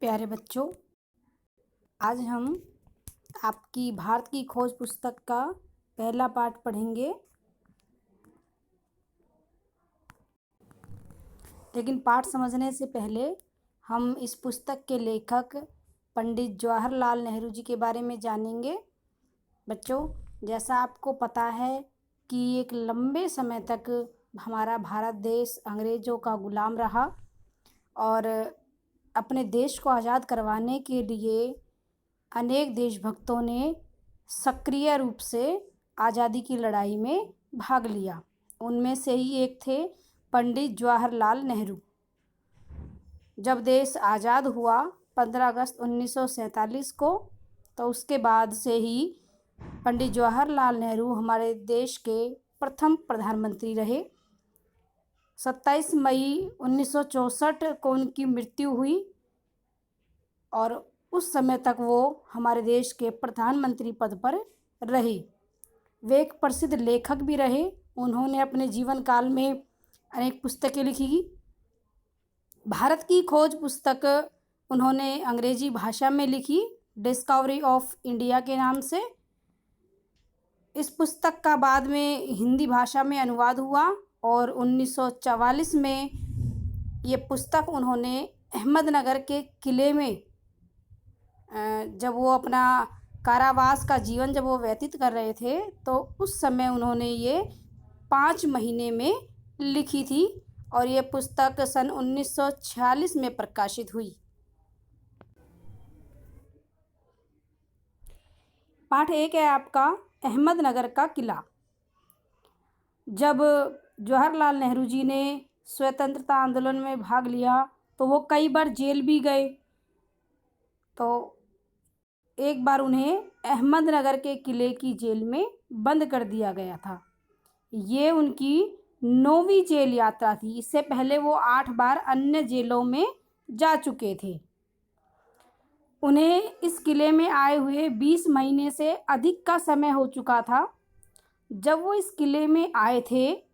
प्यारे बच्चों, आज हम आपकी भारत की खोज पुस्तक का पहला पाठ पढ़ेंगे। लेकिन पाठ समझने से पहले हम इस पुस्तक के लेखक पंडित जवाहरलाल नेहरू जी के बारे में जानेंगे। बच्चों, जैसा आपको पता है कि एक लंबे समय तक हमारा भारत देश अंग्रेज़ों का गुलाम रहा और अपने देश को आज़ाद करवाने के लिए अनेक देशभक्तों ने सक्रिय रूप से आज़ादी की लड़ाई में भाग लिया। उनमें से ही एक थे पंडित जवाहरलाल नेहरू। जब देश आज़ाद हुआ 15 अगस्त 1947 को, तो उसके बाद से ही पंडित जवाहरलाल नेहरू हमारे देश के प्रथम प्रधानमंत्री रहे। 27 मई 1964 को उनकी मृत्यु हुई और उस समय तक वो हमारे देश के प्रधानमंत्री पद पर रहे। वे एक प्रसिद्ध लेखक भी रहे। उन्होंने अपने जीवन काल में अनेक पुस्तकें लिखी। भारत की खोज पुस्तक उन्होंने अंग्रेजी भाषा में लिखी, डिस्कवरी ऑफ इंडिया के नाम से। इस पुस्तक का बाद में हिंदी भाषा में अनुवाद हुआ और 1944 में ये पुस्तक उन्होंने अहमदनगर के किले में जब वो अपना कारावास का जीवन जब वो व्यतीत कर रहे थे, तो उस समय उन्होंने ये 5 महीने में लिखी थी और ये पुस्तक सन 1946 में प्रकाशित हुई। पाठ 1 है आपका अहमदनगर का किला। जब जवाहरलाल नेहरू जी ने स्वतंत्रता आंदोलन में भाग लिया तो वो कई बार जेल भी गए। तो एक बार उन्हें अहमदनगर के किले की जेल में बंद कर दिया गया था। ये उनकी 9वीं जेल यात्रा थी। इससे पहले वो 8 बार अन्य जेलों में जा चुके थे। उन्हें इस किले में आए हुए 20 महीने से अधिक का समय हो चुका था। जब वो इस किले में आए थे,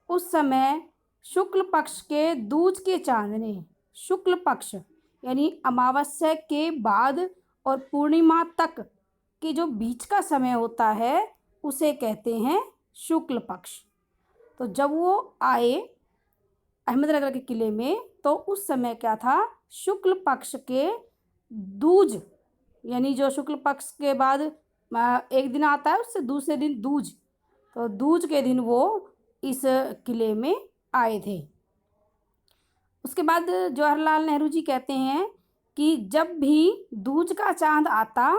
उस समय शुक्ल पक्ष के दूज के चांद ने, शुक्ल पक्ष यानी अमावस्या के बाद और पूर्णिमा तक के जो बीच का समय होता है, उसे कहते हैं शुक्ल पक्ष। तो जब वो आए अहमदनगर के किले में, तो उस समय क्या था, शुक्ल पक्ष के दूज यानी जो शुक्ल पक्ष के बाद एक दिन आता है, उससे दूसरे दिन दूज, तो दूज के दिन वो इस किले में आए थे। उसके बाद जवाहरलाल नेहरू जी कहते हैं कि जब भी दूज का चांद आता,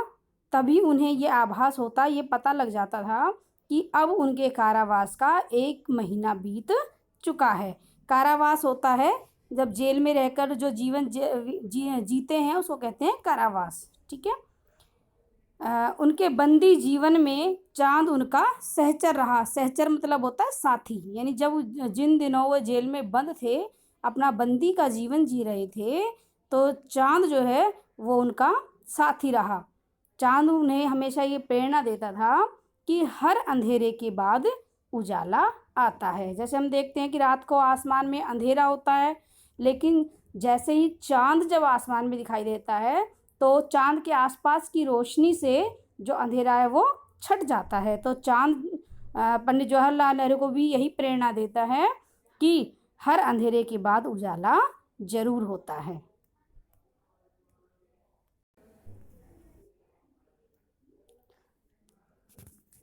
तभी उन्हें ये आभास होता, ये पता लग जाता था कि अब उनके कारावास का 1 महीना बीत चुका है। कारावास होता है जब जेल में रहकर जो जीवन जीते हैं, उसको कहते हैं कारावास। ठीक है। उनके बंदी जीवन में चांद उनका सहचर रहा। सहचर मतलब होता है साथी, यानी जब जिन दिनों वो जेल में बंद थे, अपना बंदी का जीवन जी रहे थे, तो चांद जो है वो उनका साथी रहा। चांद उन्हें हमेशा ये प्रेरणा देता था कि हर अंधेरे के बाद उजाला आता है। जैसे हम देखते हैं कि रात को आसमान में अंधेरा होता है, लेकिन जैसे ही चांद जब आसमान में दिखाई देता है, तो चांद के आसपास की रोशनी से जो अंधेरा है वो छट जाता है। तो चांद पंडित जवाहरलाल नेहरू को भी यही प्रेरणा देता है कि हर अंधेरे के बाद उजाला जरूर होता है।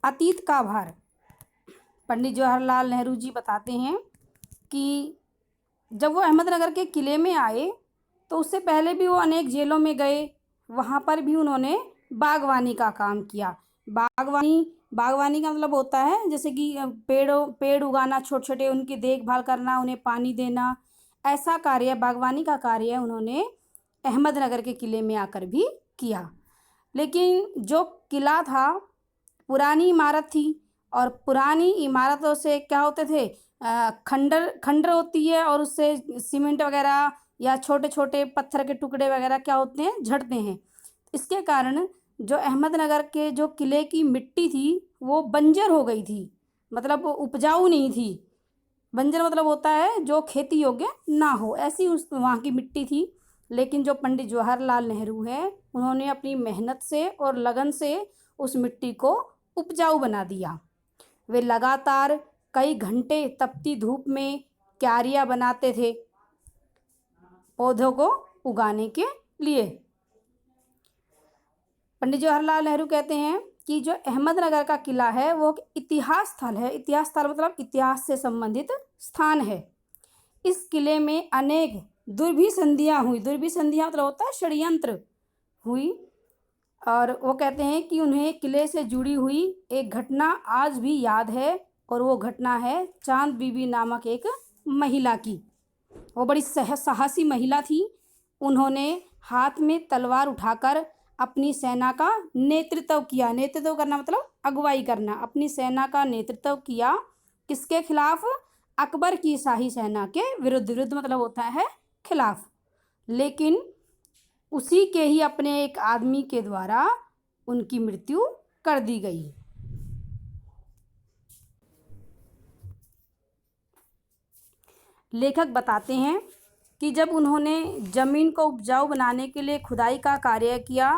अतीत का भार। पंडित जवाहरलाल नेहरू जी बताते हैं कि जब वो अहमदनगर के किले में आए, तो उससे पहले भी वो अनेक जेलों में गए। वहाँ पर भी उन्होंने बागवानी का काम किया। बागवानी का मतलब होता है जैसे कि पेड़ उगाना, छोटे छोटे उनकी देखभाल करना, उन्हें पानी देना, ऐसा कार्य, बागवानी का कार्य उन्होंने अहमदनगर के किले में आकर भी किया। लेकिन जो किला था, पुरानी इमारत थी और पुरानी इमारतों से क्या होते थे, खंडर होती है और उससे सीमेंट वगैरह या छोटे छोटे पत्थर के टुकड़े वगैरह क्या होते हैं, झड़ते हैं। इसके कारण जो अहमदनगर के जो किले की मिट्टी थी वो बंजर हो गई थी, मतलब उपजाऊ नहीं थी। बंजर मतलब होता है जो खेती योग्य ना हो, ऐसी उस वहाँ की मिट्टी थी। लेकिन जो पंडित जवाहरलाल नेहरू हैं उन्होंने अपनी मेहनत से और लगन से उस मिट्टी को उपजाऊ बना दिया। वे लगातार कई घंटे तपती धूप में क्यारियाँ बनाते थे पौधों को उगाने के लिए। पंडित जवाहरलाल नेहरू कहते हैं कि जो अहमदनगर का किला है वो एक इतिहास स्थल है। इतिहास स्थल मतलब इतिहास से संबंधित स्थान है। इस किले में अनेक दुर्भिसंधियाँ हुई। दुर्भिसंधियाँ मतलब होता है षड्यंत्र हुई। और वो कहते हैं कि उन्हें किले से जुड़ी हुई एक घटना आज भी याद है और वो घटना है चांद बीबी नामक एक महिला की। वो बड़ी साहसी महिला थी। उन्होंने हाथ में तलवार उठाकर अपनी सेना का नेतृत्व किया। नेतृत्व करना मतलब अगुवाई करना। अपनी सेना का नेतृत्व किया किसके खिलाफ? अकबर की शाही सेना के विरुद्ध। विरुद्ध मतलब होता है खिलाफ। लेकिन उसी के ही अपने एक आदमी के द्वारा उनकी मृत्यु कर दी गई। लेखक बताते हैं कि जब उन्होंने ज़मीन को उपजाऊ बनाने के लिए खुदाई का कार्य किया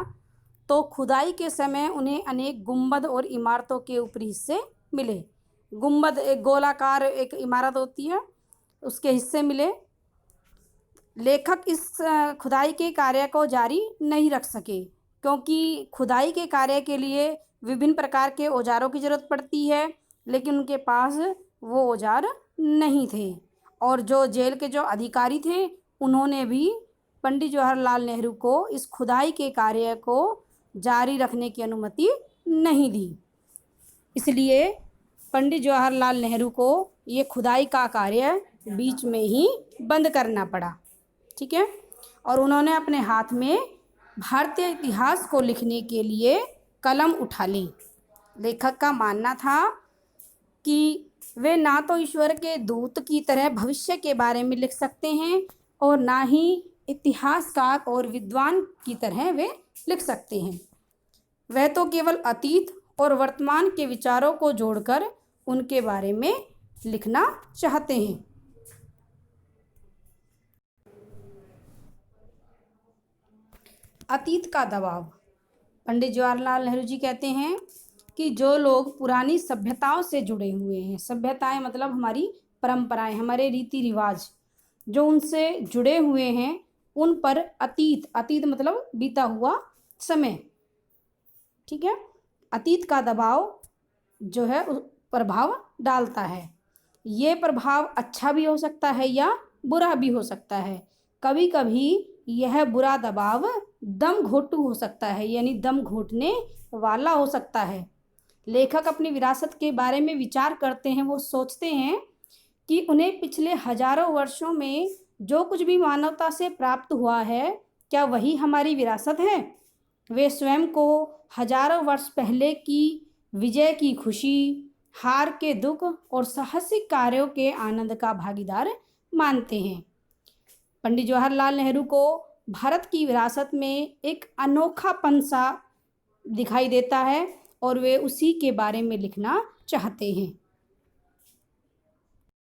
तो खुदाई के समय उन्हें अनेक गुंबद और इमारतों के ऊपरी हिस्से मिले। गुंबद एक गोलाकार एक इमारत होती है, उसके हिस्से मिले। लेखक इस खुदाई के कार्य को जारी नहीं रख सके क्योंकि खुदाई के कार्य के लिए विभिन्न प्रकार के औजारों की ज़रूरत पड़ती है, लेकिन उनके पास वो औजार नहीं थे। और जो जेल के जो अधिकारी थे उन्होंने भी पंडित जवाहरलाल नेहरू को इस खुदाई के कार्य को जारी रखने की अनुमति नहीं दी। इसलिए पंडित जवाहरलाल नेहरू को ये खुदाई का कार्य बीच में ही बंद करना पड़ा। ठीक है। और उन्होंने अपने हाथ में भारतीय इतिहास को लिखने के लिए कलम उठा ली। लेखक का मानना था कि वे ना तो ईश्वर के दूत की तरह भविष्य के बारे में लिख सकते हैं और ना ही इतिहासकार और विद्वान की तरह वे लिख सकते हैं। वह तो केवल अतीत और वर्तमान के विचारों को जोड़कर उनके बारे में लिखना चाहते हैं। अतीत का दबाव। पंडित जवाहरलाल नेहरू जी कहते हैं कि जो लोग पुरानी सभ्यताओं से जुड़े हुए हैं, सभ्यताएं मतलब हमारी परंपराएं, हमारे रीति रिवाज, जो उनसे जुड़े हुए हैं उन पर अतीत मतलब बीता हुआ समय, ठीक है, अतीत का दबाव जो है प्रभाव डालता है। ये प्रभाव अच्छा भी हो सकता है या बुरा भी हो सकता है। कभी कभी यह बुरा दबाव दम घोटू हो सकता है, यानी दम घोटने वाला हो सकता है। लेखक अपनी विरासत के बारे में विचार करते हैं। वो सोचते हैं कि उन्हें पिछले हजारों वर्षों में जो कुछ भी मानवता से प्राप्त हुआ है, क्या वही हमारी विरासत है? वे स्वयं को हजारों वर्ष पहले की विजय की खुशी, हार के दुख और साहसिक कार्यों के आनंद का भागीदार मानते हैं। पंडित जवाहरलाल नेहरू को भारत की विरासत में एक अनोखापन सा दिखाई देता है और वे उसी के बारे में लिखना चाहते हैं।